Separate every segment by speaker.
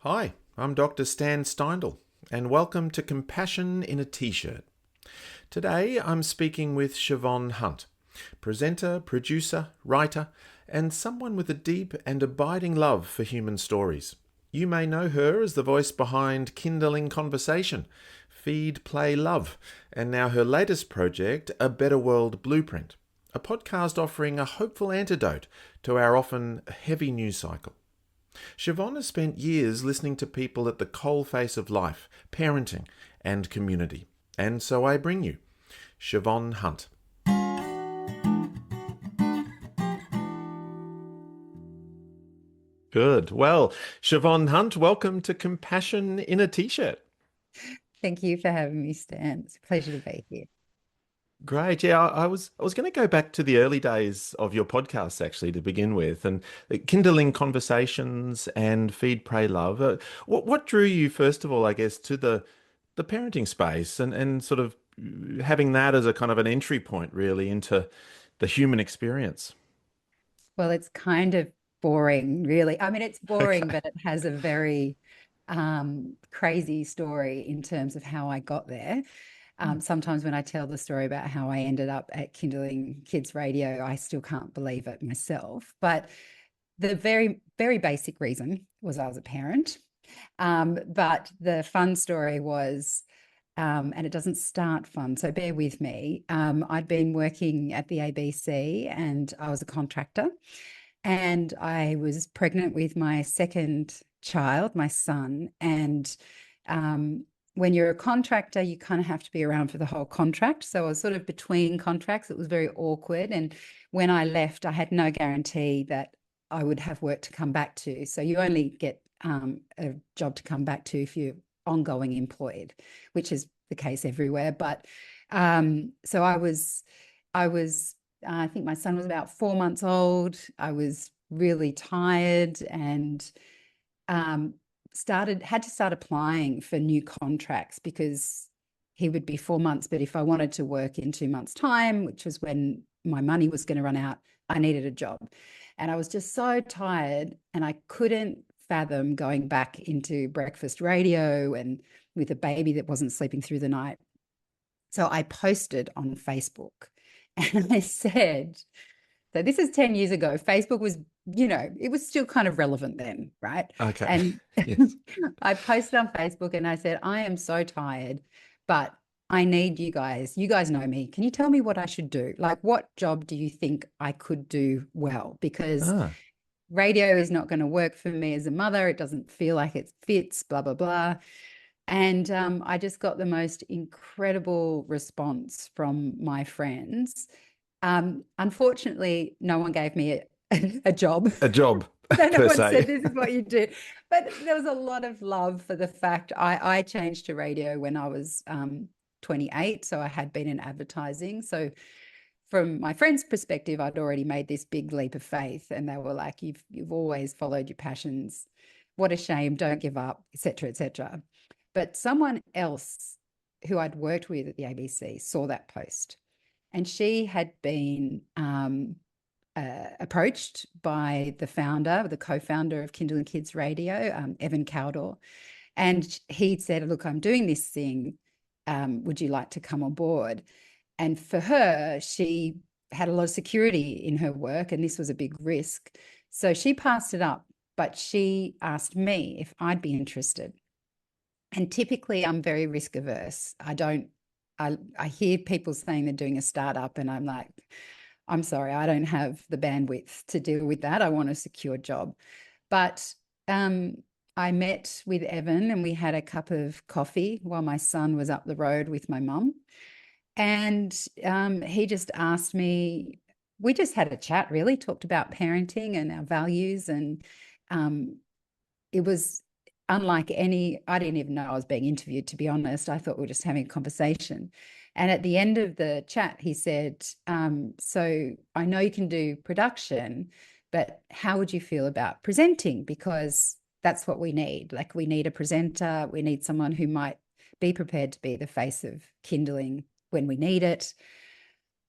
Speaker 1: Hi, I'm Dr. Stan Steindl, and welcome to Compassion in a T-shirt. Today I'm speaking with Shevonne Hunt, presenter, producer, writer, and someone with a deep and abiding love for human stories. You may know her as the voice behind Kinderling Conversation, Feed, Play, Love, and now her latest project, A Better World Blueprint, a podcast offering a hopeful antidote to our often heavy news cycle. Shevonne has spent years listening to people at the coalface of life, parenting, and community. And so I bring you Shevonne Hunt. Good. Well, Shevonne Hunt, welcome to Compassion in a T-shirt.
Speaker 2: Thank you for having me, Stan. It's a pleasure to be here.
Speaker 1: Great. Yeah, I was going to go back to the early days of your podcast actually to begin with, and Kindling Conversations and Feed, Pray, Love. What drew you first of all, I guess, to the parenting space and sort of having that as a kind of an entry point really into the human experience?
Speaker 2: Well, it's kind of boring, really. I mean, it's boring,
Speaker 1: Okay.
Speaker 2: but it has a very crazy story in terms of how I got there. Sometimes when I tell the story about how I ended up at Kinderling Kids Radio, I still can't believe it myself. But the very, very basic reason was I was a parent. But the fun story was, and it doesn't start fun, so bear with me. I'd been working at the ABC and I was a contractor, and I was pregnant with my second child, my son. And when you're a contractor, you kind of have to be around for the whole contract. So I was sort of between contracts. It was very awkward. And when I left, I had no guarantee that I would have work to come back to. So you only get a job to come back to if you're ongoing employed, which is the case everywhere. But so I think my son was about 4 months old. I was really tired and had to start applying for new contracts because he would be 4 months. But if I wanted to work in 2 months' time, which was when my money was going to run out, I needed a job. And I was just so tired and I couldn't fathom going back into breakfast radio and with a baby that wasn't sleeping through the night. So I posted on Facebook and I said, so this is 10 years ago. Facebook was, it was still kind of relevant then, right?
Speaker 1: Okay.
Speaker 2: And
Speaker 1: Yes.
Speaker 2: I posted on Facebook and I said, I am so tired, but I need you guys. You guys know me. Can you tell me what I should do? Like, what job do you think I could do well? Because
Speaker 1: Ah,
Speaker 2: radio is not going to work for me as a mother. It doesn't feel like it fits, blah, blah, blah. And I just got the most incredible response from my friends. Unfortunately, no one gave me a job.
Speaker 1: a job
Speaker 2: So no
Speaker 1: per
Speaker 2: one said
Speaker 1: se.
Speaker 2: this is what you do. But there was a lot of love for the fact I changed to radio when I was 28. So I had been in advertising. So from my friends' perspective, I'd already made this big leap of faith. And they were like, you've always followed your passions. What a shame. Don't give up, etc., etc. But someone else who I'd worked with at the ABC saw that post, and she had been approached by the co-founder of Kindle and Kids Radio, Evan Cowdor, and he said, "Look, I'm doing this thing. Would you like to come on board?" And for her, she had a lot of security in her work, and this was a big risk. So she passed it up, but she asked me if I'd be interested. And typically I'm very risk averse. I hear people saying they're doing a startup and I'm like, I'm sorry, I don't have the bandwidth to deal with that. I want a secure job. But I met with Evan and we had a cup of coffee while my son was up the road with my mum. And he just asked me, we just had a chat, really, talked about parenting and our values. And um, it was unlike I didn't even know I was being interviewed, to be honest. I thought we were just having a conversation. And at the end of the chat, he said, so I know you can do production, but how would you feel about presenting? Because that's what we need. Like, we need a presenter. We need someone who might be prepared to be the face of Kindling when we need it.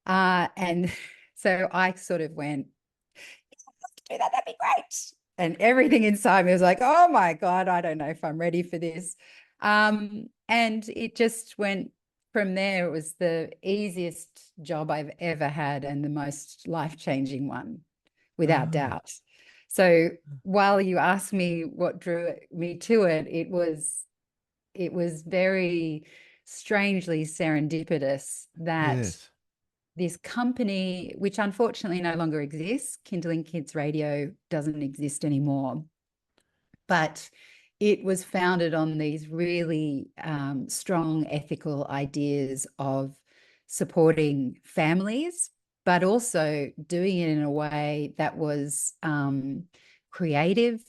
Speaker 2: And so I sort of went, if I have to do that, that'd be great. and everything inside me was like, oh my God, I don't know if I'm ready for this. And it just went from there. It was the easiest job I've ever had and the most life-changing one, without
Speaker 1: Ah,
Speaker 2: doubt. So while you asked me what drew me to it, it was very strangely serendipitous that
Speaker 1: yes.
Speaker 2: this company, which unfortunately no longer exists, Kinderling Kids Radio doesn't exist anymore, but it was founded on these really strong ethical ideas of supporting families, but also doing it in a way that was creative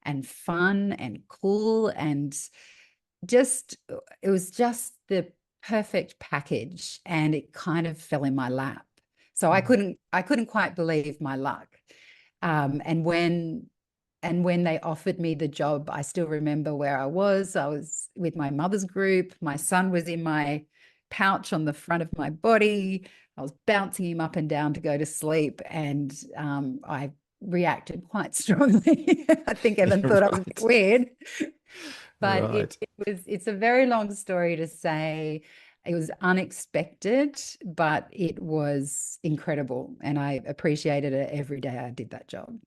Speaker 2: and fun and cool, and just it was just the perfect package, and it kind of fell in my lap. So
Speaker 1: Mm.
Speaker 2: I couldn't quite believe my luck. And when they offered me the job, I still remember where I was. I was with my mother's group. My son was in my pouch on the front of my body. I was bouncing him up and down to go to sleep, and I reacted quite strongly. I think Evan thought I was a bit
Speaker 1: Right.
Speaker 2: weird, but
Speaker 1: Right.
Speaker 2: it's a very long story to say. It was unexpected, but it was incredible, and I appreciated it every day I did that job.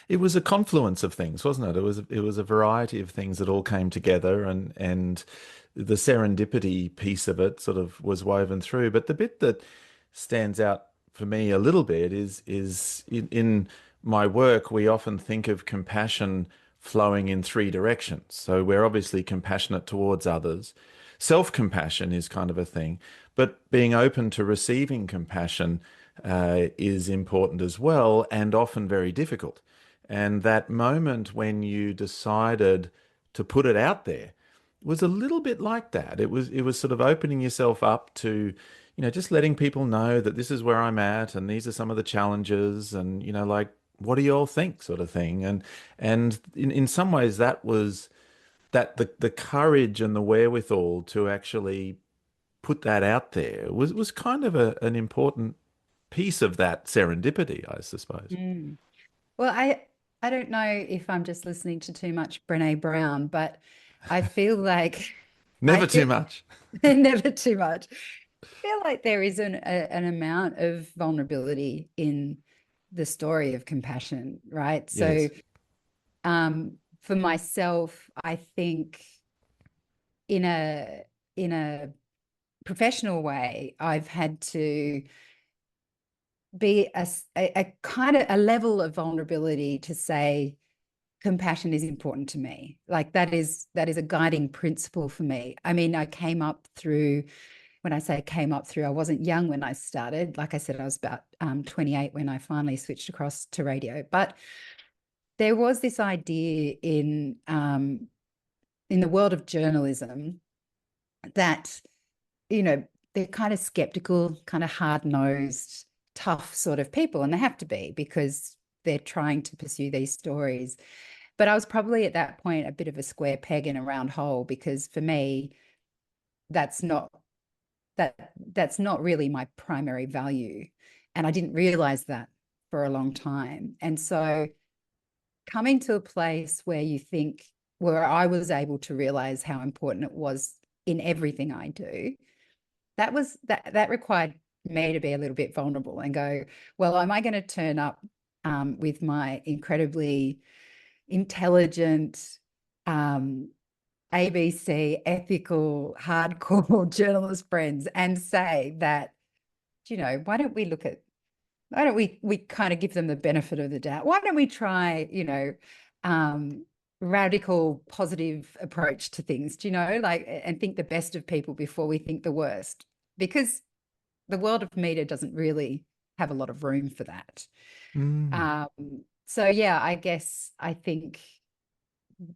Speaker 1: It was a confluence of things, wasn't it? It was a variety of things that all came together, and the serendipity piece of it sort of was woven through. But the bit that stands out for me a little bit is in my work, we often think of compassion flowing in three directions. So we're obviously compassionate towards others. Self-compassion is kind of a thing, but being open to receiving compassion is important as well, and often very difficult. And that moment when you decided to put it out there was a little bit like that. It was sort of opening yourself up to, just letting people know that this is where I'm at and these are some of the challenges, and like, what do you all think, sort of thing. And in some ways that was that the courage and the wherewithal to actually put that out there was kind of an important piece of that serendipity, I suppose.
Speaker 2: Mm. Well, I don't know if I'm just listening to too much Brené Brown, but I feel like I
Speaker 1: Never
Speaker 2: feel
Speaker 1: too much.
Speaker 2: never too much. I feel like there is an amount of vulnerability in the story of compassion, right? So,
Speaker 1: Yes.
Speaker 2: for myself, I think in a professional way, I've had to be a kind of a level of vulnerability to say compassion is important to me. Like that is a guiding principle for me. I mean, I came up through, when I say came up through, I wasn't young when I started. Like I said, I was about 28 when I finally switched across to radio. But there was this idea in the world of journalism that, you know, they're kind of skeptical, kind of hard-nosed, tough sort of people, and they have to be because they're trying to pursue these stories. But I was probably at that point a bit of a square peg in a round hole, because for me, that's not that's not really my primary value. And I didn't realize that for a long time. And so coming to a place where you think, where I was able to realize how important it was in everything I do, that required me to be a little bit vulnerable and go, well, am I going to turn up with my incredibly intelligent, ABC, ethical, hardcore journalist friends and say that, why don't we why don't we kind of give them the benefit of the doubt? Why don't we try, um, radical positive approach to things, like, and think the best of people before we think the worst? Because the world of media doesn't really have a lot of room for that.
Speaker 1: Mm.
Speaker 2: So yeah, I guess I think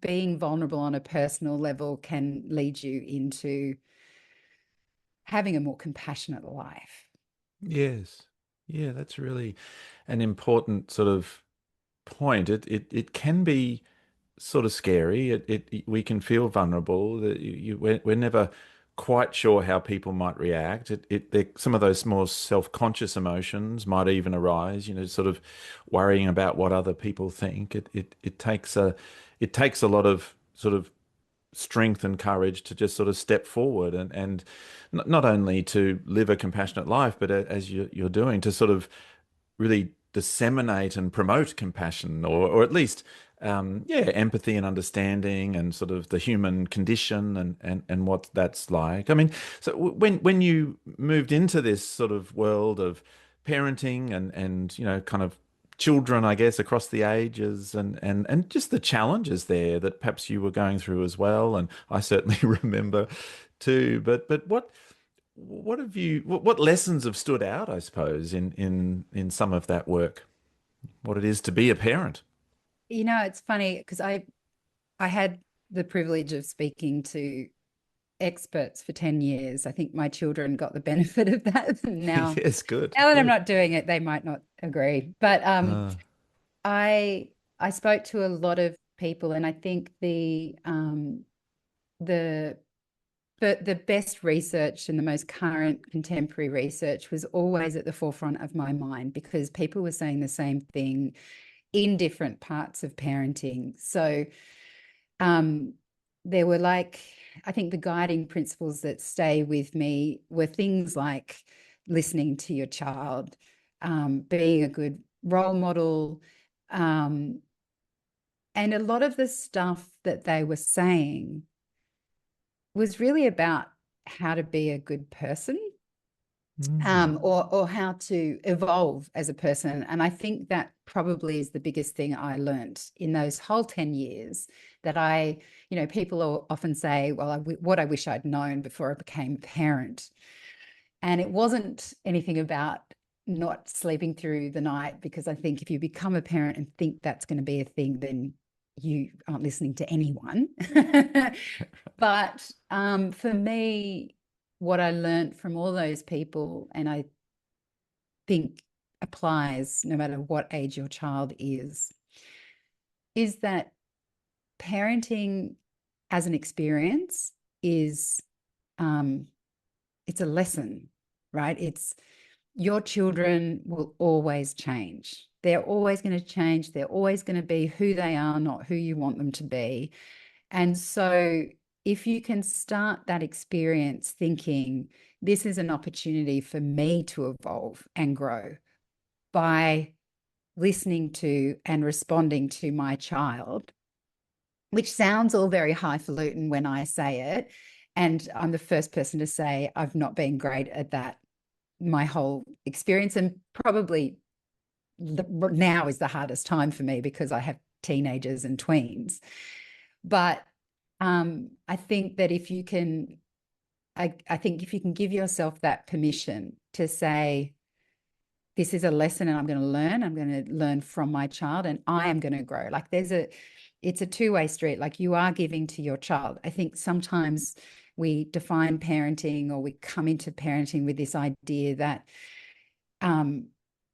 Speaker 2: being vulnerable on a personal level can lead you into having a more compassionate life.
Speaker 1: Yes. Yeah, that's really an important sort of point. It can be sort of scary. We can feel vulnerable. We're never quite sure how people might react. Some of those more self-conscious emotions might even arise, sort of worrying about what other people think. It takes a lot of sort of strength and courage to just sort of step forward and not only to live a compassionate life, but as you're doing, to sort of really disseminate and promote compassion, or at least empathy and understanding, and sort of the human condition, and what that's like. I mean, so when you moved into this sort of world of parenting and kind of children, I guess, across the ages, and just the challenges there that perhaps you were going through as well, and I certainly remember too. But what lessons have stood out, I suppose, in some of that work? What it is to be a parent?
Speaker 2: It's funny because I had the privilege of speaking to experts for 10 years. I think my children got the benefit of that. Now,
Speaker 1: Yes, good,
Speaker 2: now that I'm
Speaker 1: good.
Speaker 2: not doing it, they might not agree. But
Speaker 1: Uh,
Speaker 2: I spoke to a lot of people, and I think the but the best research and the most current contemporary research was always at the forefront of my mind, because people were saying the same thing in different parts of parenting. So um, there were, like, I think the guiding principles that stay with me were things like listening to your child, being a good role model, um, and a lot of the stuff that they were saying was really about how to be a good person,
Speaker 1: mm,
Speaker 2: or how to evolve as a person. And I think that probably is the biggest thing I learned in those whole 10 years, that people often say, well, what I wish I'd known before I became a parent. And it wasn't anything about not sleeping through the night, because I think if you become a parent and think that's going to be a thing, then you aren't listening to anyone. But for me, what I learned from all those people, and I think applies no matter what age your child is that parenting as an experience is it's a lesson, right? It's your children will always change. They're always going to change. They're always going to be who they are, not who you want them to be. And so if you can start that experience thinking, this is an opportunity for me to evolve and grow by listening to and responding to my child, which sounds all very highfalutin when I say it. And I'm the first person to say I've not been great at that my whole experience. And probably now is the hardest time for me because I have teenagers and tweens. But I think that if you can, I think if you can give yourself that permission to say, this is a lesson and I'm going to learn from my child, and I am going to grow. Like it's a two-way street. Like, you are giving to your child. I think sometimes we define parenting, or we come into parenting with this idea that,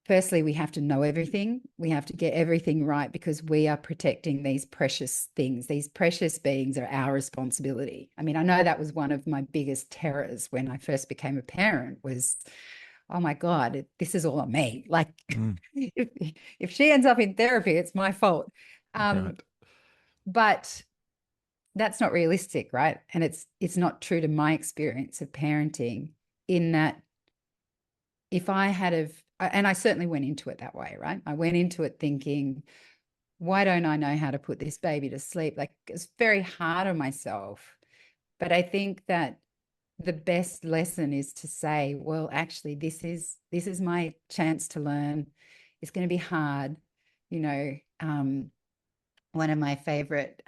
Speaker 2: firstly, we have to know everything. We have to get everything right because we are protecting these precious things. These precious beings are our responsibility. I mean, I know that was one of my biggest terrors when I first became a parent was, oh my God, this is all on me. Like,
Speaker 1: mm,
Speaker 2: if she ends up in therapy, it's my fault. Um,
Speaker 1: right.
Speaker 2: but that's not realistic, right? And it's not true to my experience of parenting, in that if I had have, and I certainly went into it that way, right? I went into it thinking, why don't I know how to put this baby to sleep? Like, it's very hard on myself. But I think that the best lesson is to say, well, actually, this is my chance to learn. It's going to be hard. You know, one of my favorite,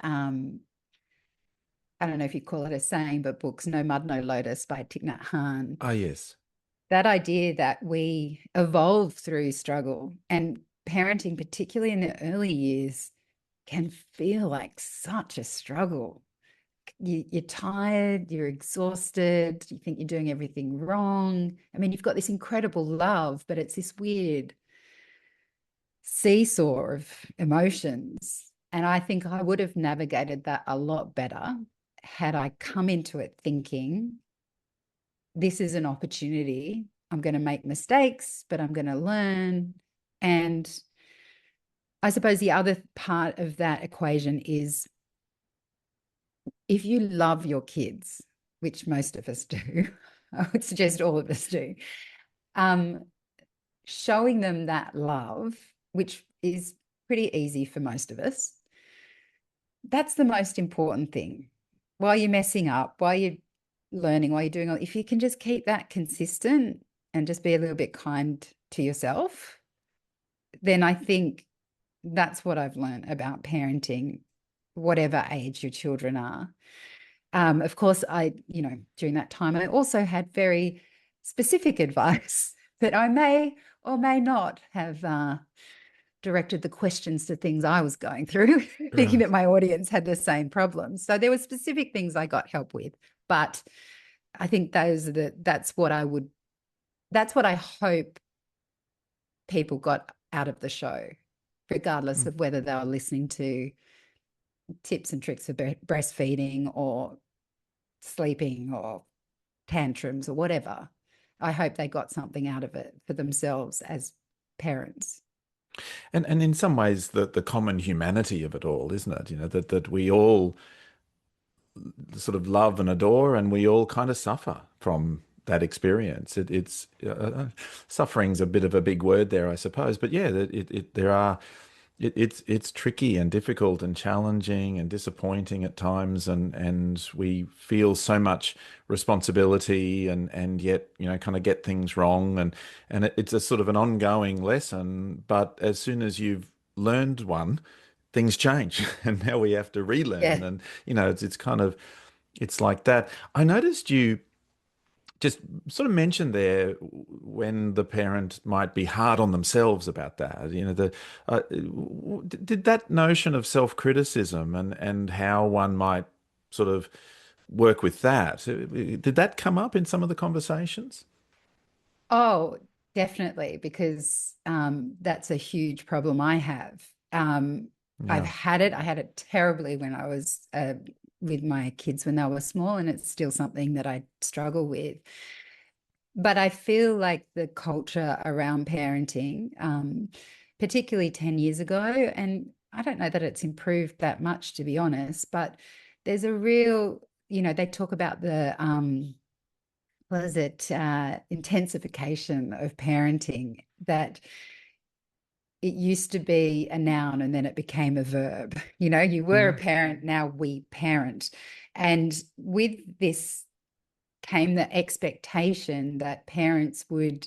Speaker 2: I don't know if you call it a saying, but books, No Mud, No Lotus by Thich Nhat Hanh.
Speaker 1: Ah, yes.
Speaker 2: That idea that we evolve through struggle, and parenting, particularly in the early years, can feel like such a struggle. You're tired, you're exhausted, you think you're doing everything wrong. I mean, you've got this incredible love, but it's this weird seesaw of emotions. And I think I would have navigated that a lot better had I come into it thinking, this is an opportunity. I'm going to make mistakes, but I'm going to learn. And I suppose the other part of that equation is if you love your kids, which most of us do, I would suggest all of us do, showing them that love, which is pretty easy for most of us, that's the most important thing. While you're messing up, while you're learning, while you're doing all, if you can just keep that consistent and just be a little bit kind to yourself, then I think that's what I've learned about parenting, whatever age your children are. Of course, during that time, I also had very specific advice that I may or may not have directed the questions to things I was going through, thinking
Speaker 1: Right.
Speaker 2: that my audience had the same problems. So there were specific things I got help with, but I think that's what I hope people got out of the show, regardless of whether they were listening to tips and tricks for breastfeeding or sleeping or tantrums or whatever. I hope they got something out of it for themselves as parents.
Speaker 1: And in some ways, the common humanity of it all, isn't it? That we all sort of love and adore, and we all kind of suffer from that experience. It's suffering's a bit of a big word there, I suppose, but yeah, it's tricky and difficult and challenging and disappointing at times, and we feel so much responsibility, and yet kind of get things wrong, and it's a sort of an ongoing lesson. But as soon as you've learned one, things change, and now we have to relearn,
Speaker 2: Yeah.
Speaker 1: and it's kind of it's like that. I noticed you just sort of mentioned there when the parent might be hard on themselves about that. Did that notion of self-criticism and how one might sort of work with that, did that come up in some of the conversations?
Speaker 2: Oh, definitely, because that's a huge problem I have. I've
Speaker 1: Yeah.
Speaker 2: had it. I had it terribly when I was with my kids when they were small, and it's still something that I struggle with. But I feel like the culture around parenting, particularly 10 years ago, and I don't know that it's improved that much, to be honest, but there's a real, they talk about the what is it, intensification of parenting, that it used to be a noun and then it became a verb. You were a
Speaker 1: Mm.
Speaker 2: parent, now we parent. And with this came the expectation that parents would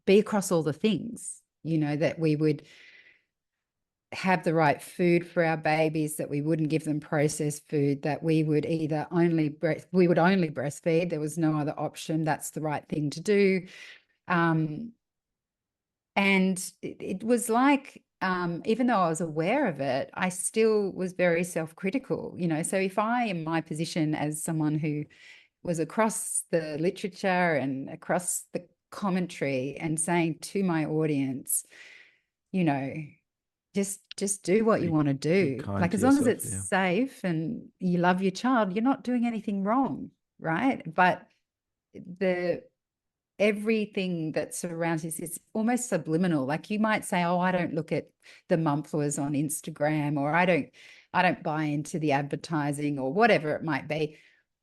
Speaker 2: be across all the things, that we would have the right food for our babies, that we wouldn't give them processed food, that we would we would only breastfeed. There was no other option. That's the right thing to do. And it was like, even though I was aware of it, I still was very self-critical, So if I, in my position as someone who was across the literature and across the commentary and saying to my audience, you know, just do what you
Speaker 1: Be,
Speaker 2: want to
Speaker 1: be
Speaker 2: do.
Speaker 1: kind
Speaker 2: Like,
Speaker 1: to
Speaker 2: as long as
Speaker 1: yourself.
Speaker 2: it's
Speaker 1: Yeah.
Speaker 2: safe and you love your child, you're not doing anything wrong, right? But the everything that surrounds this is almost subliminal. Like, you might say, oh, I don't look at the monthlies on Instagram, or I don't buy into the advertising, or whatever it might be.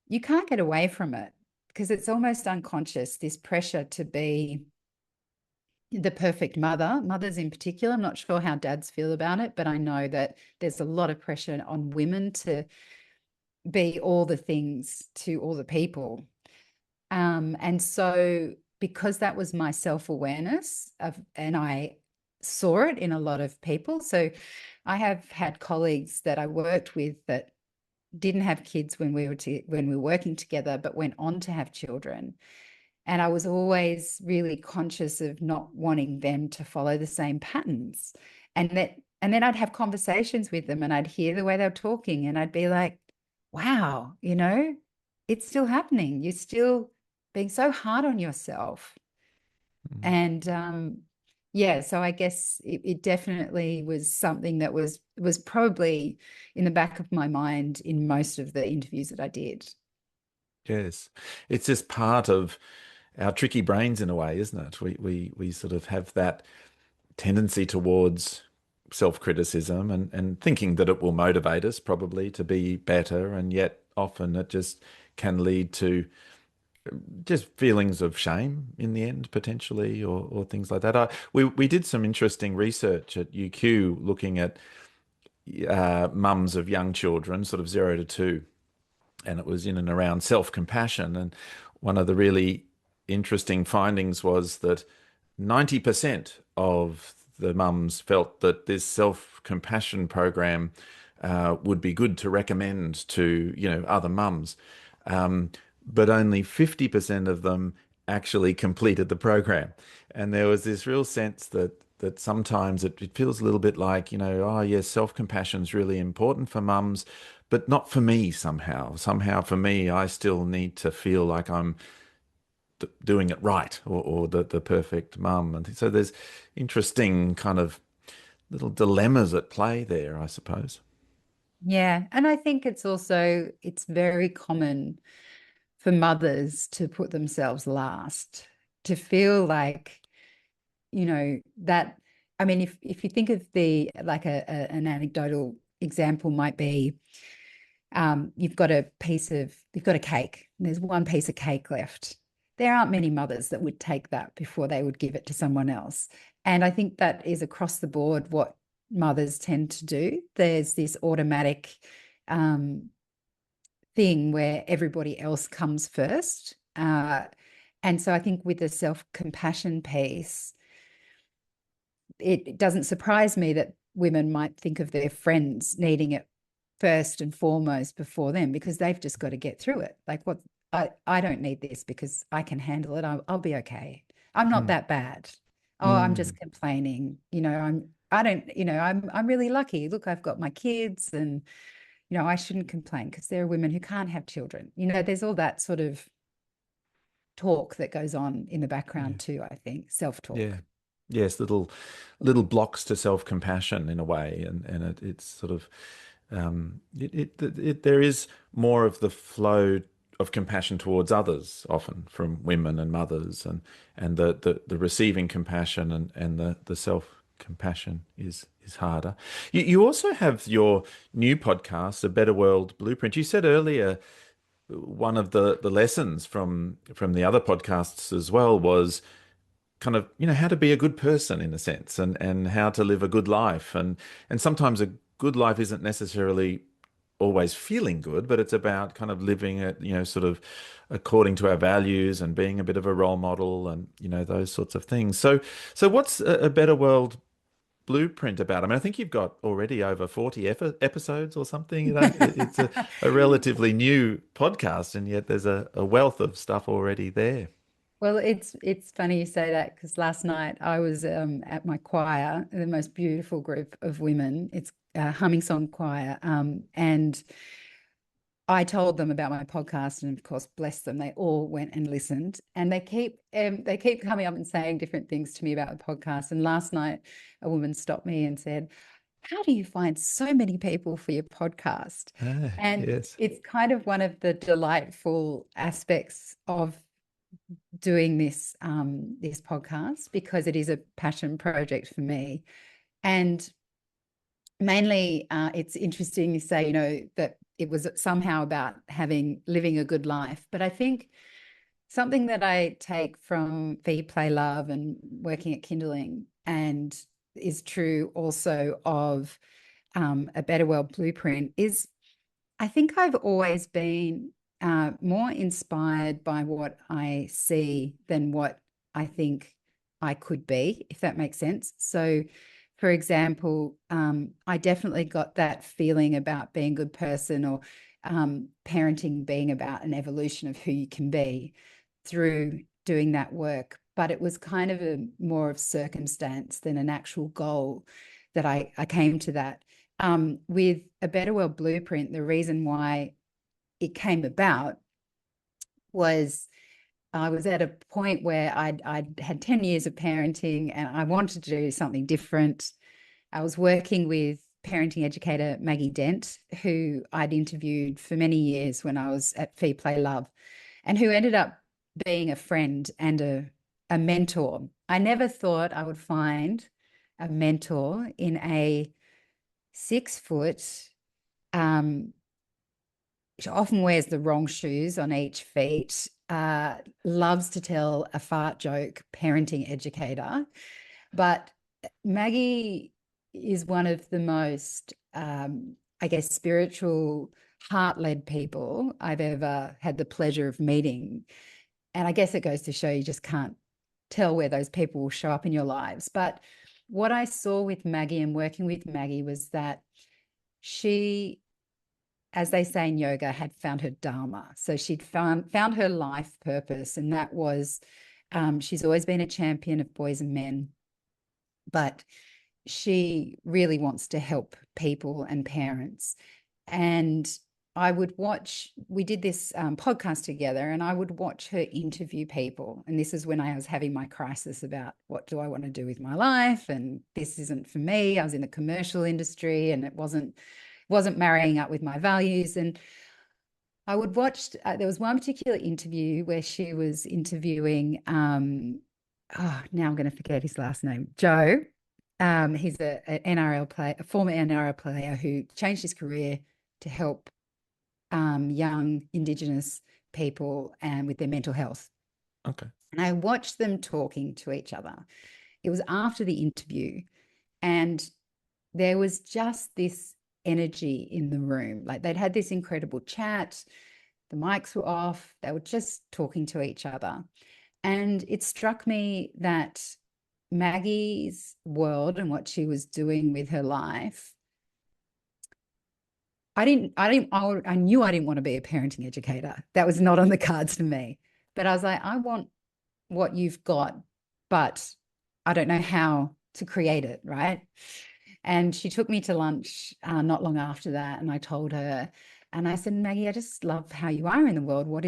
Speaker 2: You can't get away from it because it's almost unconscious, this pressure to be the perfect mother, mothers in particular. I'm not sure how dads feel about it, but I know that there's a lot of pressure on women to be all the things to all the people. And so, because that was my self-awareness and I saw it in a lot of people. So I have had colleagues that I worked with that didn't have kids when we were working together, but went on to have children. And I was always really conscious of not wanting them to follow the same patterns. And then I'd have conversations with them and I'd hear the way they were talking and I'd be like, wow, it's still happening. You're still being so hard on yourself.
Speaker 1: Mm.
Speaker 2: And yeah, so I guess it definitely was something that was probably in the back of my mind in most of the interviews that I did.
Speaker 1: Yes. It's just part of our tricky brains in a way, isn't it? We sort of have that tendency towards self-criticism and thinking that it will motivate us probably to be better, and yet often it just can lead to just feelings of shame in the end, potentially, or things like that. We did some interesting research at UQ looking at mums of young children, sort of 0 to 2, and it was in and around self-compassion. And one of the really interesting findings was that 90% of the mums felt that this self-compassion program would be good to recommend to, other mums. Um, but only 50% of them actually completed the program. And there was this real sense that sometimes it feels a little bit like, oh yes, self-compassion is really important for mums, but not for me somehow. Somehow for me, I still need to feel like I'm doing it right, or the perfect mum. And so there's interesting kind of little dilemmas at play there, I suppose.
Speaker 2: Yeah. And I think it's very common for mothers to put themselves last, to feel like, that, I mean, if you think of like an anecdotal example might be, you've got a cake, and there's one piece of cake left. There aren't many mothers that would take that before they would give it to someone else. And I think that is across the board what mothers tend to do. There's this automatic um, thing where everybody else comes first. And so I think with the self-compassion piece, it doesn't surprise me that women might think of their friends needing it first and foremost before them, because they've just got to get through it. Like, what, I don't need this because I can handle it. I'll be okay. I'm not
Speaker 1: Mm.
Speaker 2: that bad. Oh, I'm just
Speaker 1: Mm.
Speaker 2: complaining. I don't, I'm really lucky. Look, I've got my kids, and, I shouldn't complain because there are women who can't have children. There's all that sort of talk that goes on in the
Speaker 1: Yeah.
Speaker 2: background too, I think,
Speaker 1: Yeah.
Speaker 2: self-talk.
Speaker 1: Yes, little blocks to self-compassion in a way, and it's sort of there is more of the flow of compassion towards others often from women and mothers, and the receiving compassion and the self-compassion is harder. You also have your new podcast, A Better World Blueprint. You said earlier one of the lessons from the other podcasts as well was kind of how to be a good person in a sense, and how to live a good life, and sometimes a good life isn't necessarily always feeling good, but it's about kind of living it, sort of according to our values, and being a bit of a role model, and those sorts of things. So what's a better world blueprint about? I mean, I think you've got already over 40 episodes or something. It's a relatively new podcast, and yet there's a wealth of stuff already there.
Speaker 2: Well, it's funny you say that, because last night I was at my choir, the most beautiful group of women. It's a humming song choir, and I told them about my podcast, and of course, bless them, they all went and listened, and they keep coming up and saying different things to me about the podcast. And last night, a woman stopped me and said, "How do you find so many people for your podcast?"
Speaker 1: Ah,
Speaker 2: And
Speaker 1: yes.
Speaker 2: it's kind of one of the delightful aspects of doing this podcast, because it is a passion project for me. And mainly it's interesting you say, that it was somehow about living a good life. But I think something that I take from Feed, Play, Love and working at Kinderling, and is true also of A Better World Blueprint, is I think I've always been more inspired by what I see than what I think I could be, if that makes sense. So, for example, I definitely got that feeling about being a good person, or parenting being about an evolution of who you can be through doing that work. But it was kind of more of circumstance than an actual goal that I came to that. With A Better World Blueprint, the reason why it came about was I was at a point where I'd had 10 years of parenting, and I wanted to do something different. I was working with parenting educator Maggie Dent, who I'd interviewed for many years when I was at Feed, Play, Love, and who ended up being a friend and a mentor. I never thought I would find a mentor in a 6 foot, she often wears the wrong shoes on each feet, loves to tell a fart joke parenting educator. But Maggie is one of the most, I guess, spiritual, heart-led people I've ever had the pleasure of meeting. And I guess it goes to show you just can't tell where those people will show up in your lives. But what I saw with Maggie and working with Maggie was that she, as they say in yoga, had found her dharma. So she'd found her life purpose, and that was, she's always been a champion of boys and men, but she really wants to help people and parents. And I would watch, we did this podcast together, and I would watch her interview people. And this is when I was having my crisis about what do I want to do with my life? And this isn't for me. I was in the commercial industry and it wasn't marrying up with my values. And I would watch, there was one particular interview where she was interviewing, now I'm going to forget his last name, Joe. He's a NRL player, a former NRL player who changed his career to help young Indigenous people and with their mental health.
Speaker 1: Okay.
Speaker 2: And I watched them talking to each other. It was after the interview, and there was just this energy in the room. Like they'd had this incredible chat, the mics were off, they were just talking to each other. And it struck me that Maggie's world and what she was doing with her life, I knew I didn't want to be a parenting educator. That was not on the cards for me. But I was like, I want what you've got, but I don't know how to create it, right? And she took me to lunch not long after that, and I told her, and I said, Maggie, I just love how you are in the world. What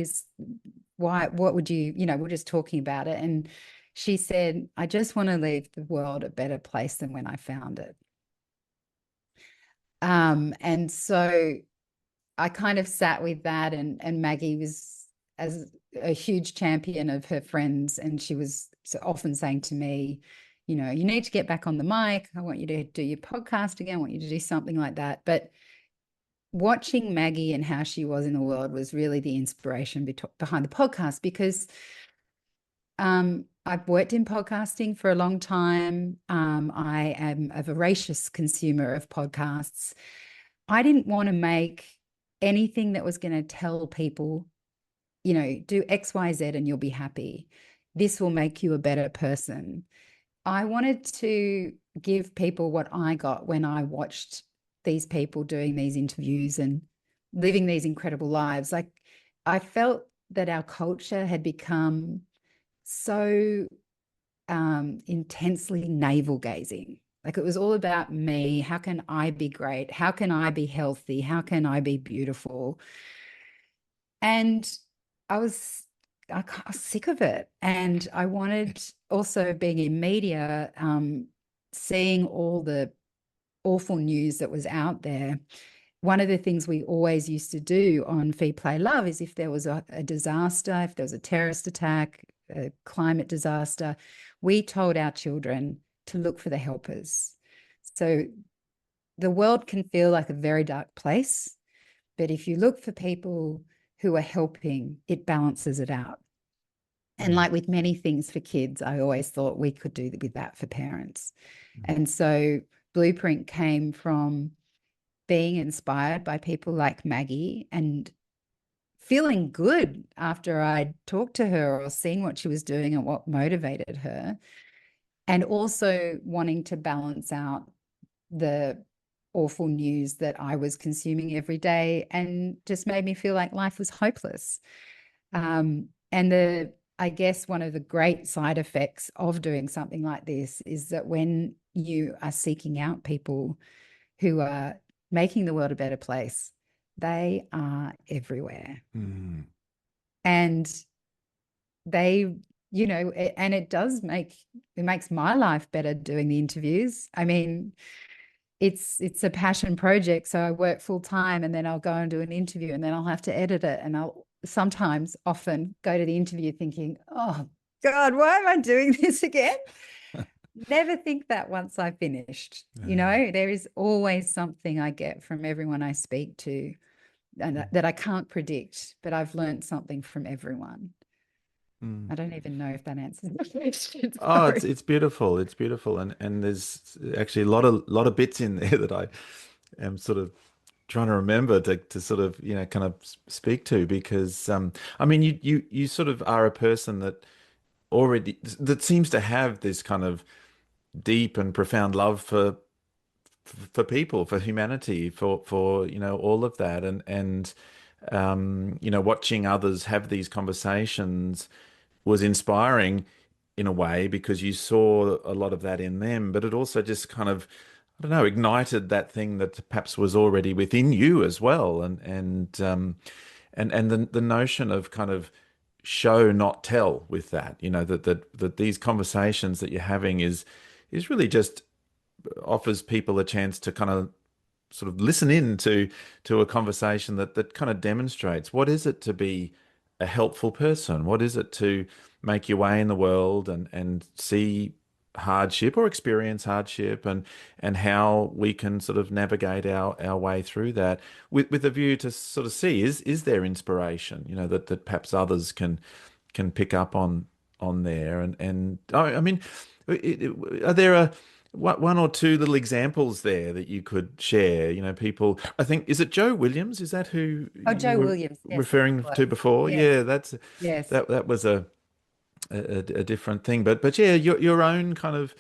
Speaker 2: would you, we're just talking about it. And she said, I just want to leave the world a better place than when I found it. And so I kind of sat with that, and Maggie was as a huge champion of her friends, and she was so often saying to me, you need to get back on the mic. I want you to do your podcast again. I want you to do something like that. But watching Maggie and how she was in the world was really the inspiration behind the podcast, because I've worked in podcasting for a long time. I am a voracious consumer of podcasts. I didn't want to make anything that was going to tell people, do X, Y, Z and you'll be happy. This will make you a better person. I wanted to give people what I got when I watched these people doing these interviews and living these incredible lives. Like, I felt that our culture had become so intensely navel gazing. Like, it was all about me. How can I be great? How can I be healthy? How can I be beautiful? And I was sick of it. And I wanted, also being in media, seeing all the awful news that was out there. One of the things we always used to do on Feed, Play, Love is if there was a disaster, if there was a terrorist attack, a climate disaster, we told our children to look for the helpers. So the world can feel like a very dark place, but if you look for people who are helping, it balances it out. And like with many things for kids, I always thought we could do with that for parents. And so Blueprint came from being inspired by people like Maggie and feeling good after I'd talked to her or seen what she was doing and what motivated her, and also wanting to balance out the awful news that I was consuming every day, and just made me feel like life was hopeless. And I guess one of the great side effects of doing something like this is that when you are seeking out people who are making the world a better place, they are everywhere.
Speaker 1: Mm.
Speaker 2: And they, and it makes my life better doing the interviews. I mean, it's a passion project. So I work full time, and then I'll go and do an interview, and then I'll have to edit it. And I'll sometimes often go to the interview thinking, oh God, why am I doing this again? Never think that once I finished. There is always something I get from everyone I speak to, and that I can't predict, but I've learned something from everyone. I don't even know if that answers the question.
Speaker 1: Oh,
Speaker 2: Sorry.
Speaker 1: it's beautiful. It's beautiful, and there's actually a lot of bits in there that I am sort of trying to remember to sort of kind of speak to, because I mean you sort of are a person that seems to have this kind of deep and profound love for people, for humanity, for all of that, and watching others have these conversations was inspiring in a way, because you saw a lot of that in them, but it also just kind of, I don't know, ignited that thing that perhaps was already within you as well, and the notion of kind of show not tell with that, that these conversations that you're having is really just offers people a chance to kind of sort of listen in to a conversation that kind of demonstrates what is it to be a helpful person, what is it to make your way in the world and see hardship or experience hardship, and how we can sort of navigate our way through that with a view to sort of see is there inspiration, that perhaps others can pick up on there, and I mean, are there one or two little examples there that you could share? People, I think, is it Joe Williams? Is that who
Speaker 2: Oh,
Speaker 1: you
Speaker 2: Joe
Speaker 1: were
Speaker 2: Williams. Yes, it
Speaker 1: referring
Speaker 2: was.
Speaker 1: to before?
Speaker 2: Yes,
Speaker 1: Yeah,
Speaker 2: yes.
Speaker 1: that was a different thing, but yeah, your own kind of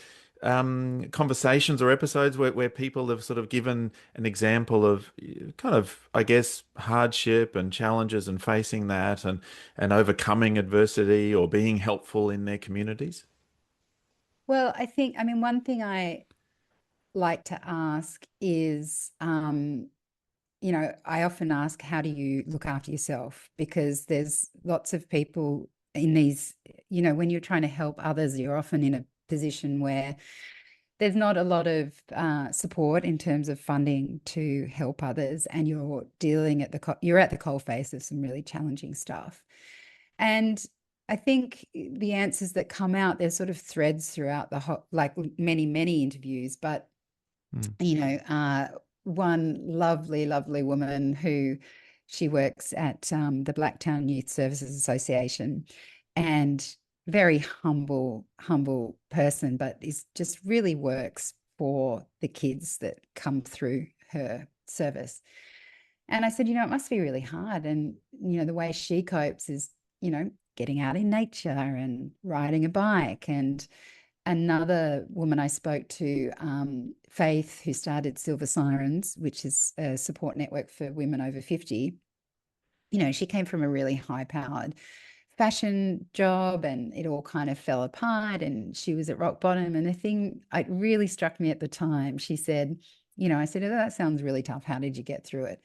Speaker 1: conversations or episodes where people have sort of given an example of kind of, I guess, hardship and challenges and facing that, and overcoming adversity or being helpful in their communities.
Speaker 2: Well, I mean, one thing I like to ask is, I often ask, how do you look after yourself? Because there's lots of people in these, when you're trying to help others, you're often in a position where there's not a lot of support in terms of funding to help others, and you're dealing you're at the coalface of some really challenging stuff. And I think the answers that come out, there's sort of threads throughout the whole, like many, many interviews, but
Speaker 1: Mm.
Speaker 2: one lovely, lovely woman who she works at the Blacktown Youth Services Association, and very humble, humble person, but is just really works for the kids that come through her service. And I said, it must be really hard. And, the way she copes is, getting out in nature and riding a bike. And another woman I spoke to, Faith, who started Silver Sirens, which is a support network for women over 50, she came from a really high-powered fashion job, and it all kind of fell apart, and she was at rock bottom. And the thing it really struck me at the time, she said, I said, oh, that sounds really tough. How did you get through it?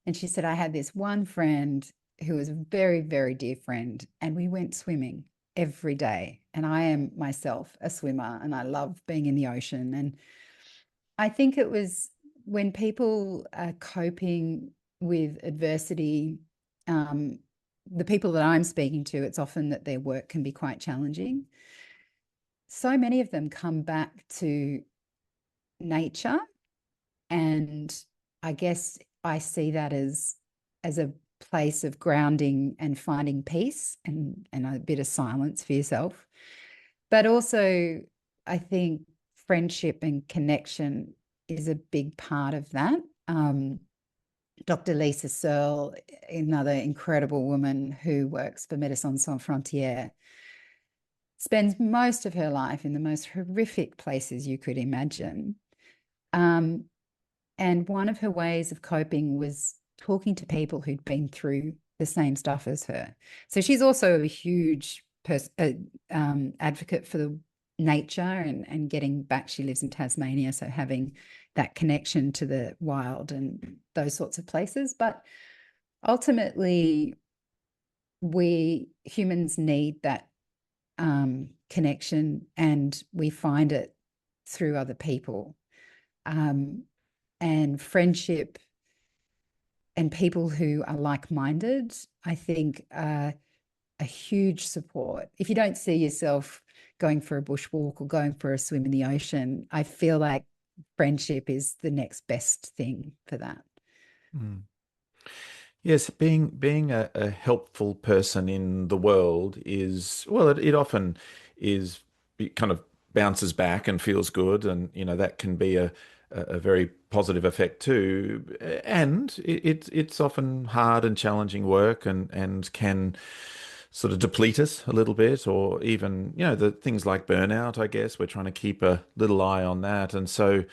Speaker 2: And she said, I had this one friend who was a very, very dear friend, and we went swimming every day. And I am myself a swimmer, and I love being in the ocean. And I think it was when people are coping with adversity, the people that I'm speaking to, it's often that their work can be quite challenging. So many of them come back to nature, and I guess I see that as a place of grounding and finding peace, and a bit of silence for yourself. But also, I think friendship and connection is a big part of that. Dr. Lisa Searle, another incredible woman who works for Médecins Sans Frontières, spends most of her life in the most horrific places you could imagine. And one of her ways of coping was talking to people who'd been through the same stuff as her. So she's also a huge advocate for the nature and getting back. She lives in Tasmania, so having that connection to the wild and those sorts of places. But ultimately, we humans need that connection, and we find it through other people. um, and friendship and people who are like-minded, I think are a huge support. If you don't see yourself going for a bushwalk or going for a swim in the ocean, I feel like friendship is the next best thing for that.
Speaker 1: Mm. Yes, being a helpful person in the world is, well, it often is, it kind of bounces back and feels good, and that can be a very positive effect too. And it's often hard and challenging work, and can sort of deplete us a little bit, or even the things like burnout. I guess we're trying to keep a little eye on that, and so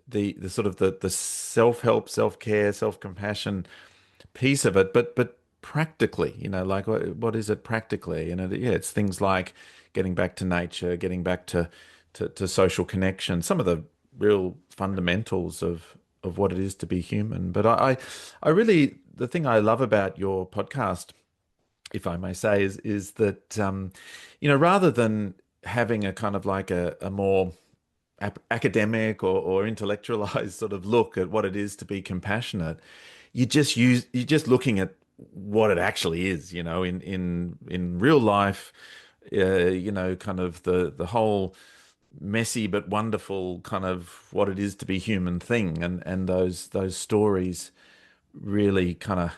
Speaker 1: the sort of the self-help, self-care, self-compassion piece of it, but practically, like what is it practically? Yeah, it's things like getting back to nature, getting back to social connection, some of the real fundamentals of what it is to be human. But I really, the thing I love about your podcast, if I may say, is that rather than having a kind of like a more academic or intellectualized sort of look at what it is to be compassionate, you're just looking at what it actually is, in real life, kind of the whole messy but wonderful kind of what it is to be human thing, and those stories really kind of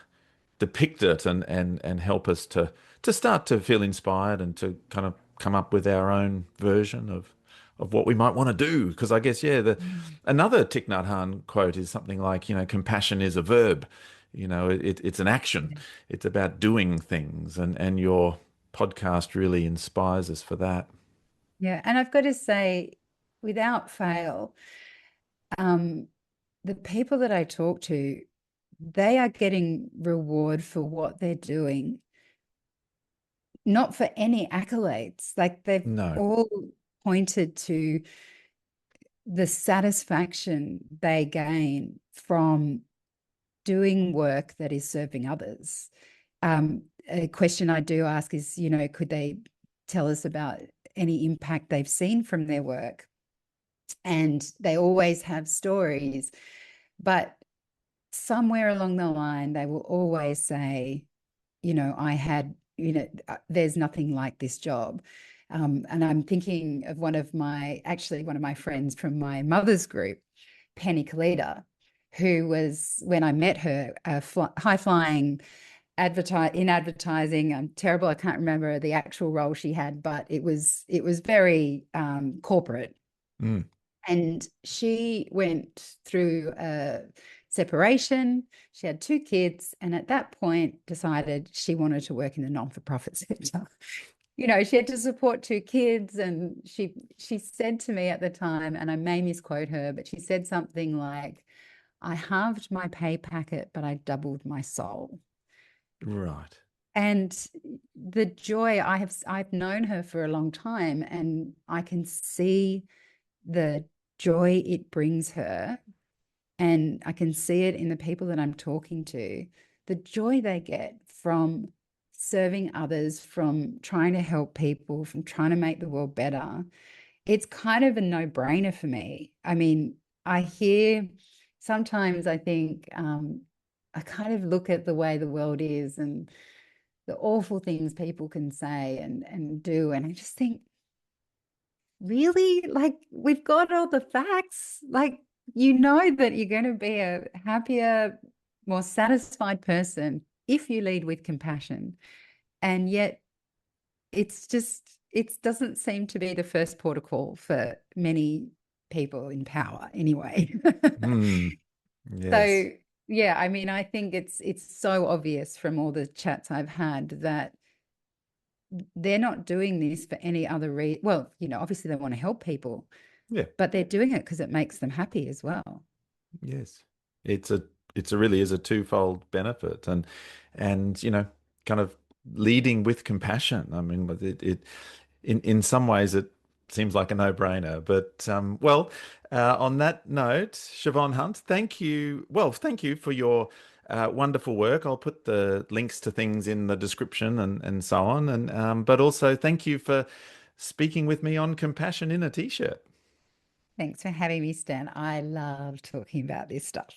Speaker 1: depict it, and help us to start to feel inspired, and to kind of come up with our own version of what we might want to do. Because I guess, yeah, the
Speaker 2: Mm.
Speaker 1: another Thich Nhat Hanh quote is something like, compassion is a verb. It's an action. It's about doing things, and your podcast really inspires us for that.
Speaker 2: Yeah. And I've got to say, without fail, um, the people that I talk to, they are getting reward for what they're doing, not for any accolades. Like they've
Speaker 1: No.
Speaker 2: all pointed to the satisfaction they gain from doing work that is serving others. A question I do ask is, could they tell us about any impact they've seen from their work? And they always have stories, but somewhere along the line, they will always say, I had, there's nothing like this job. And I'm thinking of one of my friends from my mother's group, Penny Kalita, who was, when I met her, a high flying in advertising. I'm terrible. I can't remember the actual role she had, but it was very corporate.
Speaker 1: Mm.
Speaker 2: And she went through a separation. She had 2 kids, and at that point decided she wanted to work in the non-for-profit sector. She had to support 2 kids, and she said to me at the time, and I may misquote her, but she said something like, "I halved my pay packet, but I doubled my soul."
Speaker 1: Right.
Speaker 2: And the joy, I've known her for a long time, and I can see the joy it brings her, and I can see it in the people that I'm talking to, the joy they get from serving others, from trying to help people, from trying to make the world better. It's kind of a no-brainer for me. I mean, I hear sometimes, I think, I kind of look at the way the world is and the awful things people can say and do, and I just think, really? Like, we've got all the facts. Like, that you're going to be a happier, more satisfied person if you lead with compassion. And yet it doesn't seem to be the first port of call for many people in power anyway.
Speaker 1: Mm. Yes.
Speaker 2: So yeah, I mean, I think it's so obvious from all the chats I've had that they're not doing this for any other reason. Well, obviously they want to help people,
Speaker 1: Yeah.
Speaker 2: but they're doing it because it makes them happy as well.
Speaker 1: Yes, it's a really is a twofold benefit, and kind of leading with compassion. I mean, but it in some ways it seems like a no-brainer. But well, on that note, Shevonne Hunt, thank you. Well, thank you for your wonderful work. I'll put the links to things in the description, and so on. And but also thank you for speaking with me on compassion in a t-shirt.
Speaker 2: Thanks for having me, Stan. I love talking about this stuff.